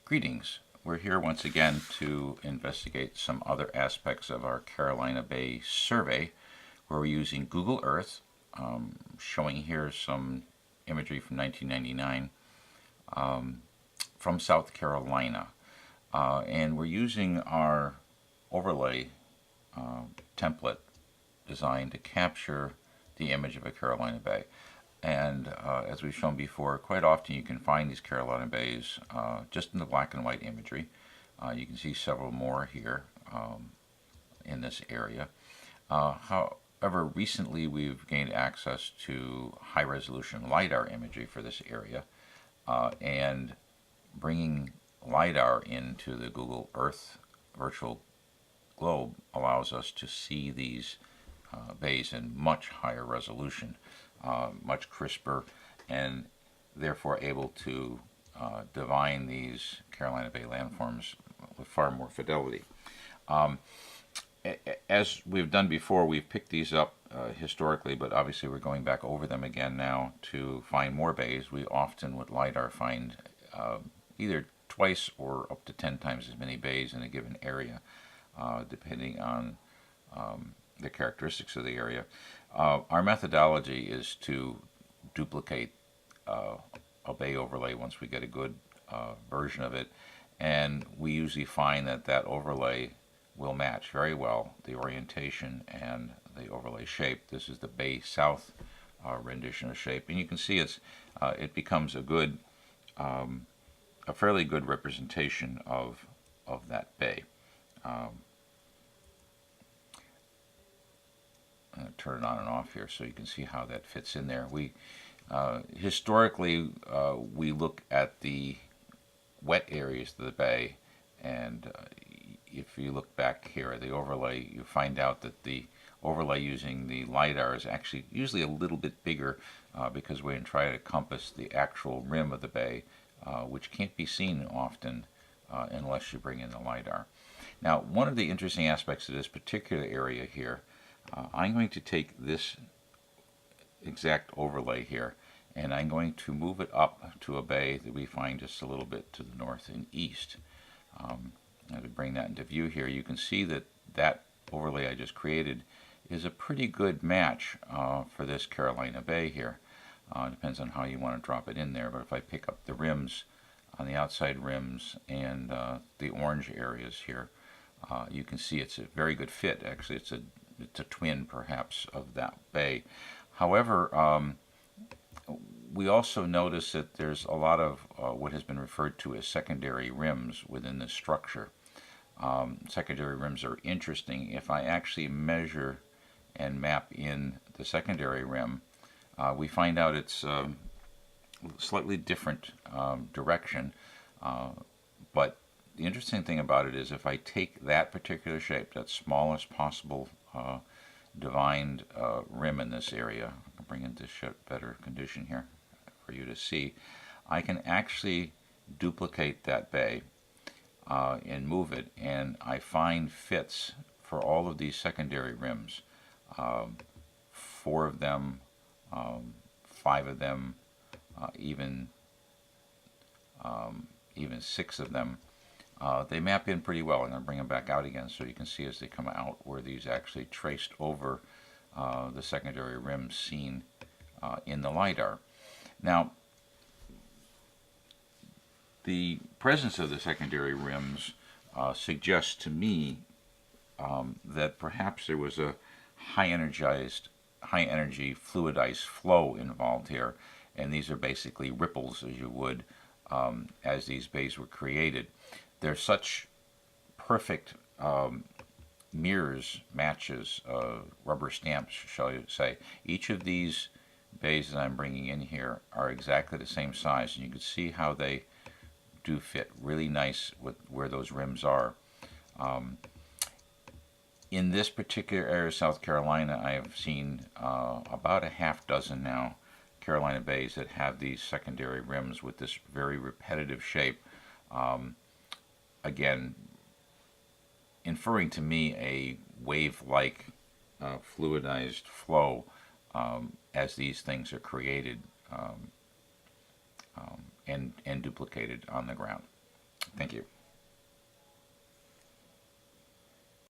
Greetings. We're here once again to investigate some other aspects of our Carolina Bay survey where we're using Google Earth, showing here some imagery from 1999 from South Carolina. And we're using our overlay template designed to capture the image of a Carolina Bay. And as we've shown before, quite often you can find these Carolina Bays just in the black and white imagery. You can see several more here in this area. However, recently we've gained access to high-resolution LiDAR imagery for this area, and bringing LiDAR into the Google Earth virtual globe allows us to see these bays in much higher resolution. Much crisper, and therefore able to divine these Carolina Bay landforms with far more fidelity. As we've done before, we've picked these up historically, but obviously we're going back over them again now to find more bays. We often with LiDAR find either twice or up to 10 times as many bays in a given area, depending on the characteristics of the area. Our methodology is to duplicate a bay overlay once we get a good version of it, and we usually find that that overlay will match very well the orientation and the overlay shape. This is the Bay South rendition of shape, and you can see it becomes a good, a fairly good representation of that bay. I'm going to turn it on and off here so you can see how that fits in there. We historically we look at the wet areas of the bay, and if you look back here at the overlay, you find out that the overlay using the LiDAR is actually usually a little bit bigger because we're going to try to compass the actual rim of the bay, which can't be seen often unless you bring in the LiDAR. Now, one of the interesting aspects of this particular area here, I'm going to take this exact overlay here, and I'm going to move it up to a bay that we find just a little bit to the north and east. As we bring that into view here, you can see that that overlay I just created is a pretty good match for this Carolina Bay here. Depends on how you want to drop it in there, but if I pick up the rims on the outside rims and the orange areas here, you can see it's a very good fit. Actually, it's a twin, perhaps, of that bay. However, we also notice that there's a lot of what has been referred to as secondary rims within this structure. Secondary rims are interesting. If I actually measure and map in the secondary rim, we find out it's slightly different direction, but the interesting thing about it is if I take that particular shape, that smallest possible divined rim in this area, I can bring into better condition here for you to see, I can actually duplicate that bay and move it, and I find fits for all of these secondary rims. 4 of them, 5 of them, even 6 of them. They map in pretty well. I'm going to bring them back out again so you can see as they come out where these actually traced over the secondary rims seen in the LiDAR. Now, the presence of the secondary rims suggests to me that perhaps there was a high energy fluidized flow involved here, and these are basically ripples, as you would, as these bays were created. They're such perfect mirrors, matches, rubber stamps, shall you say. Each of these bays that I'm bringing in here are exactly the same size, and you can see how they do fit really nice with where those rims are. In this particular area of South Carolina, I have seen about a half dozen now Carolina Bays that have these secondary rims with this very repetitive shape. Again, inferring to me a wave-like fluidized flow as these things are created and duplicated on the ground. Thank you.